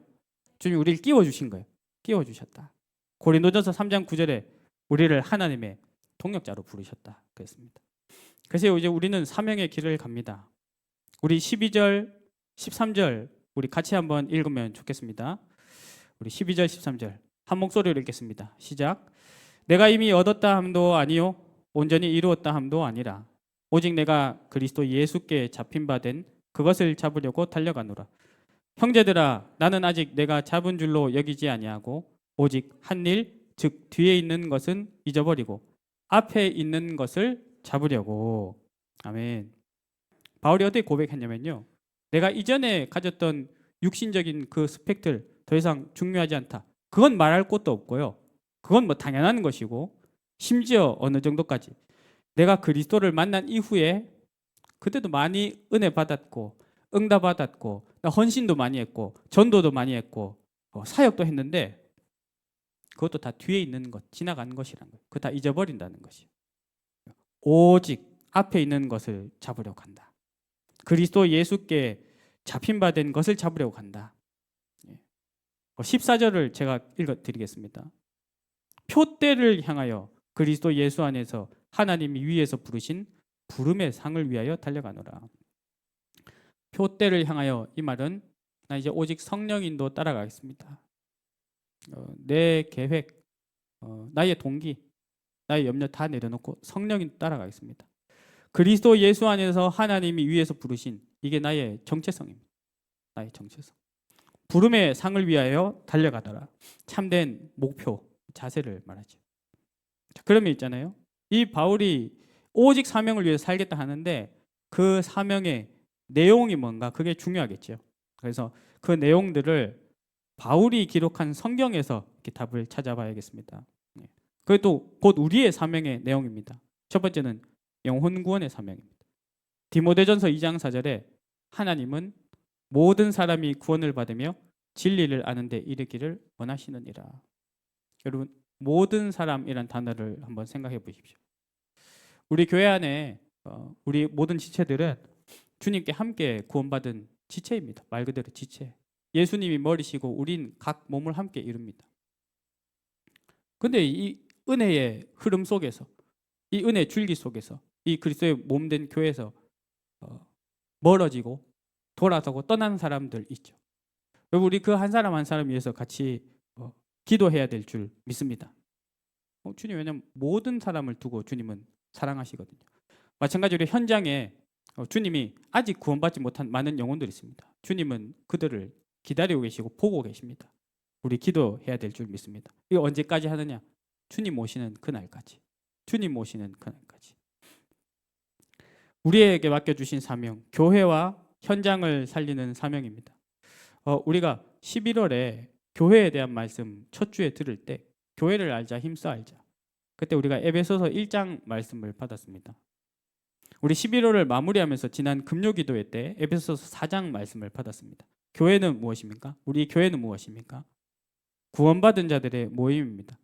주님이 우리를 끼워주신 거예요. 끼워주셨다. 고린도전서 3장 9절에 우리를 하나님의 동역자로 부르셨다 그랬습니다. 그래서 이제 우리는 사명의 길을 갑니다. 우리 12절, 13절 우리 같이 한번 읽으면 좋겠습니다. 우리 12절, 13절 한 목소리로 읽겠습니다. 시작. 내가 이미 얻었다 함도 아니요 온전히 이루었다 함도 아니라 오직 내가 그리스도 예수께 잡힌 바 된 그것을 잡으려고 달려가노라. 형제들아 나는 아직 내가 잡은 줄로 여기지 아니하고 오직 한 일 즉 뒤에 있는 것은 잊어버리고 앞에 있는 것을 잡으려고. 아멘. 바울이 어떻게 고백했냐면요. 내가 이전에 가졌던 육신적인 그 스펙들 더 이상 중요하지 않다. 그건 말할 것도 없고요. 그건 뭐 당연한 것이고 심지어 어느 정도까지 내가 그리스도를 만난 이후에 그때도 많이 은혜 받았고 응답 받았고 헌신도 많이 했고 전도도 많이 했고 사역도 했는데 그것도 다 뒤에 있는 것, 지나가는 것이라는 거예요. 그거 다 잊어버린다는 것이에요. 오직 앞에 있는 것을 잡으려고 한다. 그리스도 예수께 잡힌 바 된 것을 잡으려고 한다. 14절을 제가 읽어드리겠습니다. 표대를 향하여 그리스도 예수 안에서 하나님이 위에서 부르신 부름의 상을 위하여 달려가노라. 표대를 향하여 이 말은 나 이제 오직 성령인도 따라가겠습니다. 내 계획, 나의 동기, 나의 염려 다 내려놓고 성령인 따라가겠습니다. 그리스도 예수 안에서 하나님이 위에서 부르신 이게 나의 정체성입니다. 나의 정체성. 부름의 상을 위하여 달려가더라. 참된 목표, 자세를 말하죠. 그러면 있잖아요. 이 바울이 오직 사명을 위해서 살겠다 하는데 그 사명의 내용이 뭔가 그게 중요하겠죠. 그래서 그 내용들을 바울이 기록한 성경에서 이렇게 답을 찾아봐야겠습니다. 그것도 곧 우리의 사명의 내용입니다. 첫 번째는 영혼 구원의 사명입니다. 디모데전서 2장 4절에 하나님은 모든 사람이 구원을 받으며 진리를 아는 데 이르기를 원하시느니라. 여러분 모든 사람이란 단어를 한번 생각해 보십시오. 우리 교회 안에 우리 모든 지체들은 주님께 함께 구원받은 지체입니다. 말 그대로 지체. 예수님이 머리시고 우린 각 몸을 함께 이룹니다. 그런데 이 은혜의 흐름 속에서 이 은혜의 줄기 속에서 이 그리스도의 몸된 교회에서 멀어지고 돌아서고 떠나는 사람들 있죠. 우리 그 한 사람 한 사람 위해서 같이 기도해야 될 줄 믿습니다. 주님 왜냐하면 모든 사람을 두고 주님은 사랑하시거든요. 마찬가지로 현장에 주님이 아직 구원받지 못한 많은 영혼들이 있습니다. 주님은 그들을 기다리고 계시고 보고 계십니다. 우리 기도해야 될 줄 믿습니다. 이거 언제까지 하느냐? 주님 오시는 그날까지. 주님 오시는 그날까지. 우리에게 맡겨주신 사명, 교회와 현장을 살리는 사명입니다. 우리가 11월에 교회에 대한 말씀 첫 주에 들을 때 교회를 알자, 힘써 알자. 그때 우리가 에베소서 1장 말씀을 받았습니다. 우리 11월을 마무리하면서 지난 금요기도회 때 에베소서 4장 말씀을 받았습니다. 교회는 무엇입니까? 우리 교회는 무엇입니까? 구원받은 자들의 모임입니다.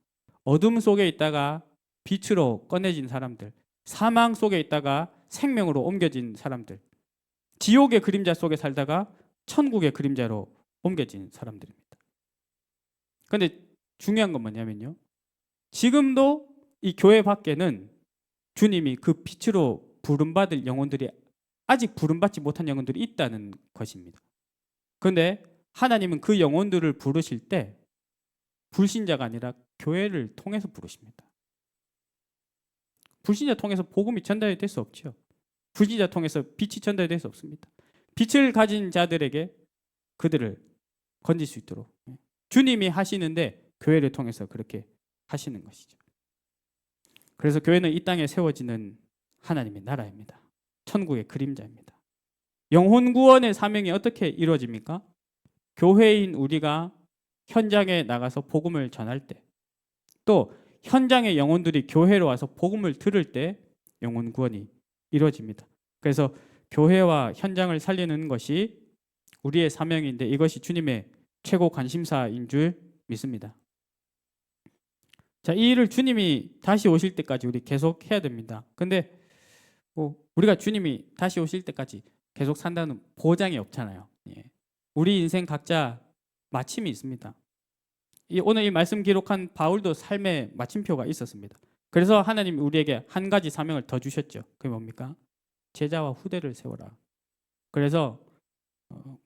어둠 속에 있다가 빛으로 꺼내진 사람들, 사망 속에 있다가 생명으로 옮겨진 사람들, 지옥의 그림자 속에 살다가 천국의 그림자로 옮겨진 사람들입니다. 그런데 중요한 건 뭐냐면요, 지금도 이 교회 밖에는 주님이 그 빛으로 부름받을 영혼들이 아직 부름받지 못한 영혼들이 있다는 것입니다. 그런데 하나님은 그 영혼들을 부르실 때 불신자가 아니라 교회를 통해서 부르십니다. 불신자 통해서 복음이 전달이 될 수 없죠. 불신자 통해서 빛이 전달이 될 수 없습니다. 빛을 가진 자들에게 그들을 건질 수 있도록 주님이 하시는데 교회를 통해서 그렇게 하시는 것이죠. 그래서 교회는 이 땅에 세워지는 하나님의 나라입니다. 천국의 그림자입니다. 영혼 구원의 사명이 어떻게 이루어집니까? 교회인 우리가 현장에 나가서 복음을 전할 때, 또 현장의 영혼들이 교회로 와서 복음을 들을 때 영혼 구원이 이루어집니다. 그래서 교회와 현장을 살리는 것이 우리의 사명인데 이것이 주님의 최고 관심사인 줄 믿습니다. 자, 이 일을 주님이 다시 오실 때까지 우리 계속 해야 됩니다. 근데 우리가 주님이 다시 오실 때까지 계속 산다는 보장이 없잖아요. 우리 인생 각자 마침이 있습니다. 오늘 이 말씀 기록한 바울도 삶의 마침표가 있었습니다. 그래서 하나님이 우리에게 한 가지 사명을 더 주셨죠. 그게 뭡니까? 제자와 후대를 세워라. 그래서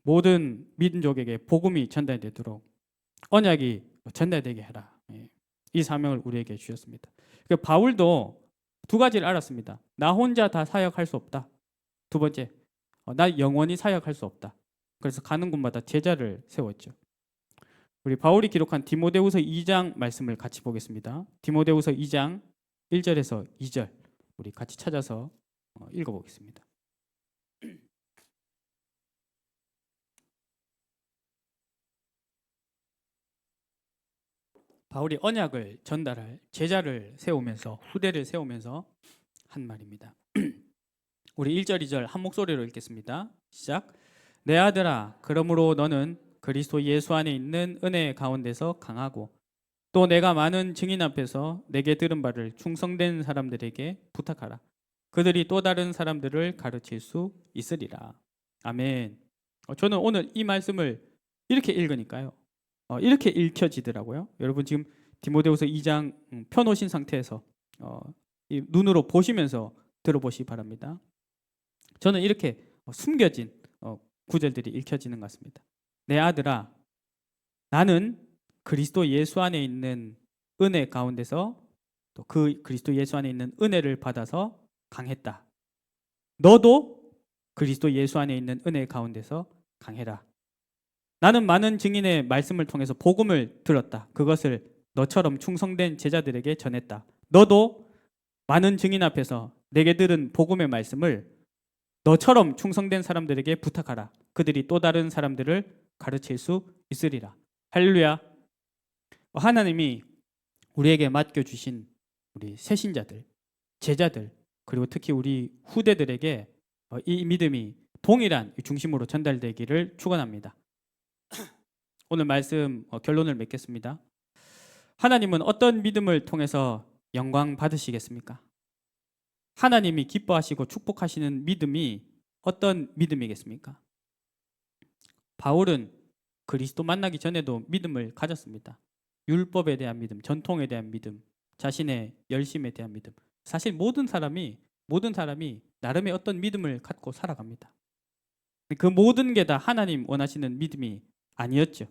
모든 민족에게 복음이 전달되도록 언약이 전달되게 해라. 이 사명을 우리에게 주셨습니다. 바울도 두 가지를 알았습니다. 나 혼자 다 사역할 수 없다. 두 번째, 나 영원히 사역할 수 없다. 그래서 가는 곳마다 제자를 세웠죠. 우리 바울이 기록한 디모데후서 2장 말씀을 같이 보겠습니다. 디모데후서 2장 1절에서 2절 우리 같이 찾아서 읽어보겠습니다. 바울이 언약을 전달할 제자를 세우면서 후대를 세우면서 한 말입니다. 우리 1절 2절 한 목소리로 읽겠습니다. 시작. 내 아들아, 그러므로 너는 그리스도 예수 안에 있는 은혜 가운데서 강하고 또 내가 많은 증인 앞에서 내게 들은 바를 충성된 사람들에게 부탁하라. 그들이 또 다른 사람들을 가르칠 수 있으리라. 아멘. 저는 오늘 이 말씀을 이렇게 읽으니까요, 이렇게 읽혀지더라고요. 여러분 지금 디모데후서 2장 펴놓으신 상태에서 이 눈으로 보시면서 들어보시기 바랍니다. 저는 이렇게 숨겨진 구절들이 읽혀지는 것 같습니다. 내 아들아, 나는 그리스도 예수 안에 있는 은혜 가운데서 또 그 그리스도 예수 안에 있는 은혜를 받아서 강했다. 너도 그리스도 예수 안에 있는 은혜 가운데서 강해라. 나는 많은 증인의 말씀을 통해서 복음을 들었다. 그것을 너처럼 충성된 제자들에게 전했다. 너도 많은 증인 앞에서 내게 들은 복음의 말씀을 너처럼 충성된 사람들에게 부탁하라. 그들이 또 다른 사람들을 가르칠 수 있으리라. 할렐루야. 하나님이 우리에게 맡겨주신 우리 새신자들, 제자들, 그리고 특히 우리 후대들에게 이 믿음이 동일한 중심으로 전달되기를 축원합니다. 오늘 말씀 결론을 맺겠습니다. 하나님은 어떤 믿음을 통해서 영광 받으시겠습니까? 하나님이 기뻐하시고 축복하시는 믿음이 어떤 믿음이겠습니까? 바울은 그리스도 만나기 전에도 믿음을 가졌습니다. 율법에 대한 믿음, 전통에 대한 믿음, 자신의 열심에 대한 믿음. 사실 모든 사람이 나름의 어떤 믿음을 갖고 살아갑니다. 그 모든 게 다 하나님 원하시는 믿음이 아니었죠.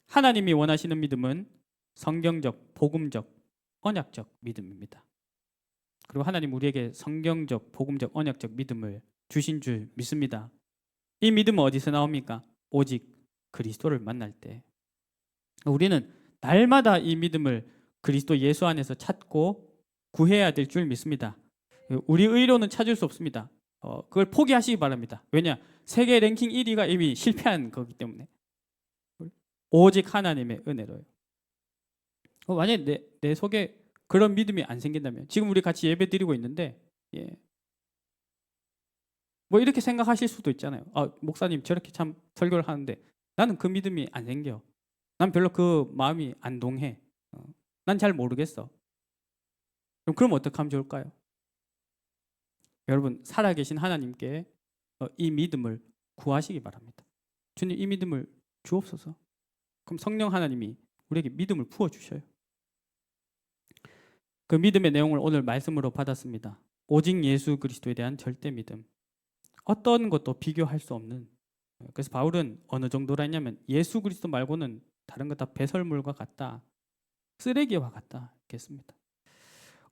하나님이 원하시는 믿음은 성경적, 복음적, 언약적 믿음입니다. 그리고 하나님 우리에게 성경적, 복음적, 언약적 믿음을 주신 줄 믿습니다. 이 믿음은 어디서 나옵니까? 오직 그리스도를 만날 때. 우리는 날마다 이 믿음을 그리스도 예수 안에서 찾고 구해야 될 줄 믿습니다. 우리 의로는 찾을 수 없습니다. 그걸 포기하시기 바랍니다. 왜냐? 세계 랭킹 1위가 이미 실패한 거기 때문에. 오직 하나님의 은혜로요. 만약에 내 속에 그런 믿음이 안 생긴다면, 지금 우리 같이 예배 드리고 있는데, 뭐 이렇게 생각하실 수도 있잖아요. 목사님 저렇게 참 설교를 하는데 나는 그 믿음이 안 생겨. 난 별로 그 마음이 안 동해. 난 잘 모르겠어. 그럼 어떻게 하면 좋을까요? 여러분, 살아계신 하나님께 이 믿음을 구하시기 바랍니다. 주님, 이 믿음을 주옵소서. 그럼 성령 하나님이 우리에게 믿음을 부어주셔요. 그 믿음의 내용을 오늘 말씀으로 받았습니다. 오직 예수 그리스도에 대한 절대 믿음. 어떤 것도 비교할 수 없는. 그래서 바울은 어느 정도라 했냐면 예수 그리스도 말고는 다른 것 다 배설물과 같다. 쓰레기와 같다. 이렇게 했습니다.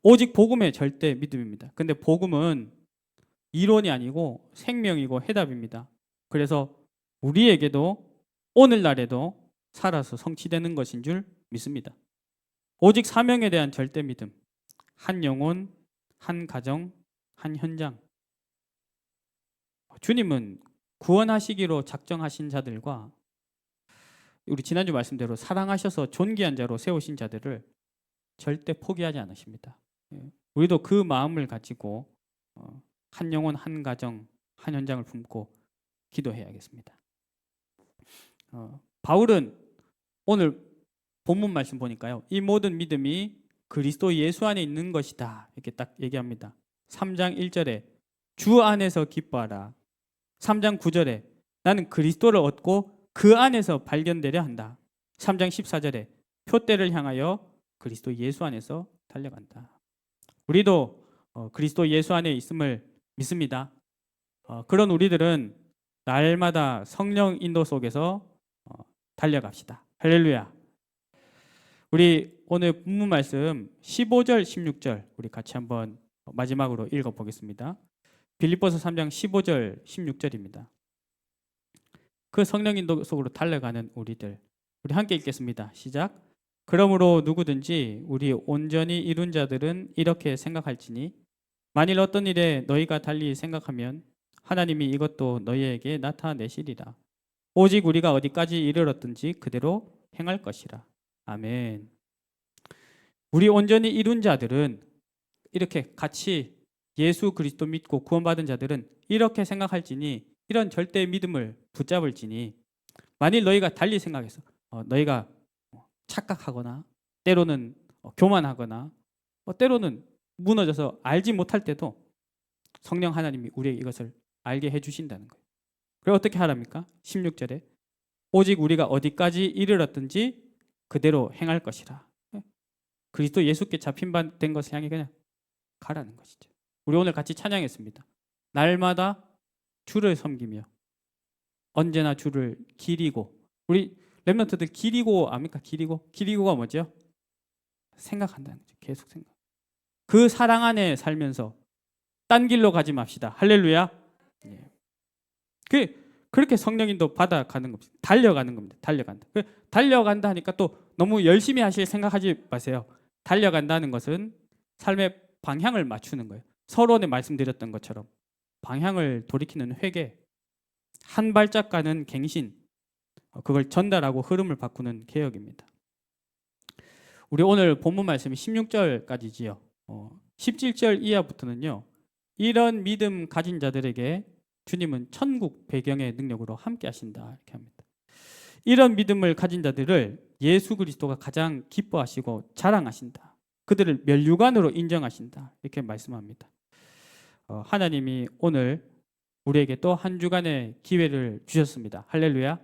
오직 복음의 절대 믿음입니다. 근데 복음은 이론이 아니고 생명이고 해답입니다. 그래서 우리에게도 오늘날에도 살아서 성취되는 것인 줄 믿습니다. 오직 사명에 대한 절대 믿음. 한 영혼, 한 가정, 한 현장. 주님은 구원하시기로 작정하신 자들과 우리 지난주 말씀대로 사랑하셔서 존귀한 자로 세우신 자들을 절대 포기하지 않으십니다. 우리도 그 마음을 가지고 한 영혼, 한 가정, 한 현장을 품고 기도해야겠습니다. 바울은 오늘 본문 말씀 보니까요, 이 모든 믿음이 그리스도 예수 안에 있는 것이다 이렇게 딱 얘기합니다. 3장 1절에 주 안에서 기뻐하라. 3장 9절에 나는 그리스도를 얻고 그 안에서 발견되려 한다. 3장 14절에 표대를 향하여 그리스도 예수 안에서 달려간다. 우리도 그리스도 예수 안에 있음을 믿습니다. 그런 우리들은 날마다 성령 인도 속에서 달려갑시다. 할렐루야. 우리 오늘 본문 말씀 15절 16절 우리 같이 한번 마지막으로 읽어보겠습니다. 빌립보서 3장 15절 16절입니다. 그 성령 인도 속으로 달려가는 우리들, 우리 함께 읽겠습니다. 시작. 그러므로 누구든지 우리 온전히 이룬 자들은 이렇게 생각할지니 만일 어떤 일에 너희가 달리 생각하면 하나님이 이것도 너희에게 나타내시리라. 오직 우리가 어디까지 이르렀든지 그대로 행할 것이라. 아멘. 우리 온전히 이룬 자들은 이렇게 같이 예수 그리스도 믿고 구원받은 자들은 이렇게 생각할지니 이런 절대 믿음을 붙잡을지니 만일 너희가 달리 생각해서 너희가 착각하거나 때로는 교만하거나 때로는 무너져서 알지 못할 때도 성령 하나님이 우리에게 이것을 알게 해주신다는 거예요. 그리고 어떻게 하랍니까? 16절에 오직 우리가 어디까지 이르렀든지 그대로 행할 것이라. 그리스도 예수께 잡힌 바 된 것을 향해 그냥 가라는 것이죠. 우리 오늘 같이 찬양했습니다. 날마다 주를 섬기며 언제나 주를 기리고. 우리 렘넌트들 기리고 압니까? 기리고가 뭐죠? 생각한다는 거죠. 계속 생각. 그 사랑 안에 살면서 딴 길로 가지 맙시다. 할렐루야. 그렇게 성령님도 받아가는 겁니다. 달려가는 겁니다. 달려간다 하니까 또 너무 열심히 하실 생각하지 마세요. 달려간다는 것은 삶의 방향을 맞추는 거예요. 서론에 말씀드렸던 것처럼 방향을 돌이키는 회개, 한 발짝 가는 갱신, 그걸 전달하고 흐름을 바꾸는 개혁입니다. 우리 오늘 본문 말씀이 16절까지지요. 17절 이하부터는요. 이런 믿음 가진 자들에게 주님은 천국 배경의 능력으로 함께 하신다 이렇게 합니다. 이런 믿음을 가진 자들을 예수 그리스도가 가장 기뻐하시고 자랑하신다. 그들을 멸류관으로 인정하신다 이렇게 말씀합니다. 하나님이 오늘 우리에게 또 한 주간의 기회를 주셨습니다. 할렐루야.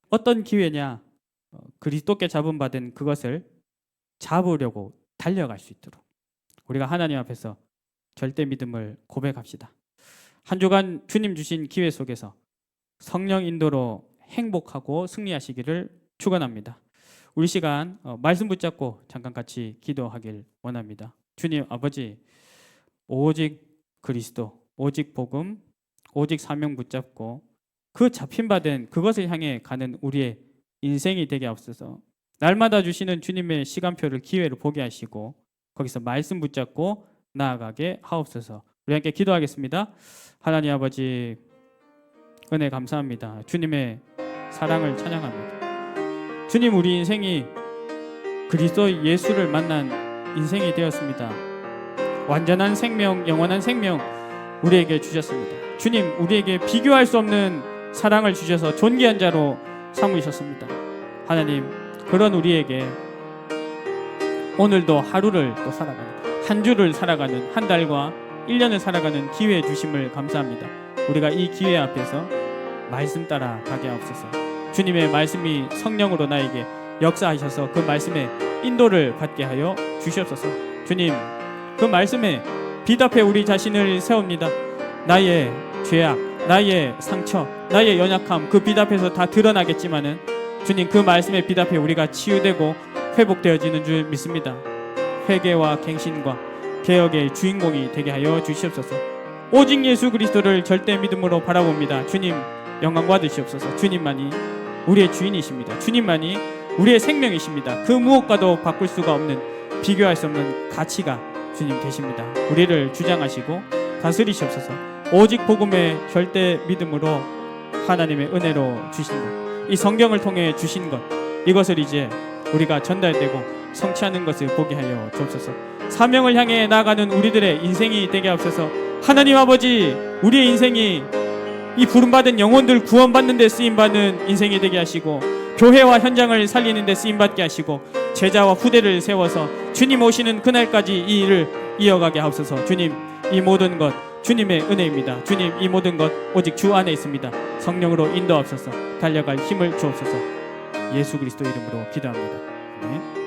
어떤 기회냐? 그리스도께 잡음 받은 그것을 잡으려고 달려갈 수 있도록 우리가 하나님 앞에서 절대 믿음을 고백합시다. 한 주간 주님 주신 기회 속에서 성령 인도로 행복하고 승리하시기를 축원합니다. 우리 시간 말씀 붙잡고 잠깐 같이 기도하길 원합니다. 주님 아버지, 오직 그리스도, 오직 복음, 오직 사명 붙잡고 그 잡힌 바 된 그것을 향해 가는 우리의 인생이 되게 하옵소서. 날마다 주시는 주님의 시간표를 기회를 보게 하시고 거기서 말씀 붙잡고 나아가게 하옵소서. 우리 함께 기도하겠습니다. 하나님 아버지, 은혜 감사합니다. 주님의 사랑을 찬양합니다. 주님, 우리 인생이 그리스도 예수를 만난 인생이 되었습니다. 완전한 생명, 영원한 생명 우리에게 주셨습니다. 주님, 우리에게 비교할 수 없는 사랑을 주셔서 존귀한 자로 삼으셨습니다. 하나님, 그런 우리에게 오늘도 하루를 또 살아가는, 한 주를 살아가는, 한 달과 1년을 살아가는 기회 주심을 감사합니다. 우리가 이 기회 앞에서 말씀 따라 가게 하옵소서. 주님의 말씀이 성령으로 나에게 역사하셔서 그 말씀에 인도를 받게 하여 주시옵소서. 주님, 그 말씀에 비답해 우리 자신을 세웁니다. 나의 죄악, 나의 상처, 나의 연약함, 그 비답에서 다 드러나겠지만은 주님, 그 말씀에 비답해 우리가 치유되고 회복되어지는 줄 믿습니다. 회개와 갱신과 개혁의 주인공이 되게 하여 주시옵소서. 오직 예수 그리스도를 절대 믿음으로 바라봅니다. 주님, 영광 받으시옵소서. 주님만이 우리의 주인이십니다. 주님만이 우리의 생명이십니다. 그 무엇과도 바꿀 수가 없는, 비교할 수 없는 가치가 주님 되십니다. 우리를 주장하시고 다스리시옵소서. 오직 복음의 절대 믿음으로 하나님의 은혜로 주신 것, 이 성경을 통해 주신 것, 이것을 이제 우리가 전달되고 성취하는 것을 보게 하여 주옵소서. 사명을 향해 나아가는 우리들의 인생이 되게 하옵소서. 하나님 아버지, 우리의 인생이 이 부름받은 영혼들 구원받는 데 쓰임받는 인생이 되게 하시고, 교회와 현장을 살리는 데 쓰임받게 하시고, 제자와 후대를 세워서 주님 오시는 그날까지 이 일을 이어가게 하옵소서. 주님, 이 모든 것 주님의 은혜입니다. 주님, 이 모든 것 오직 주 안에 있습니다. 성령으로 인도하옵소서. 달려갈 힘을 주옵소서. 예수 그리스도 이름으로 기도합니다. 아멘.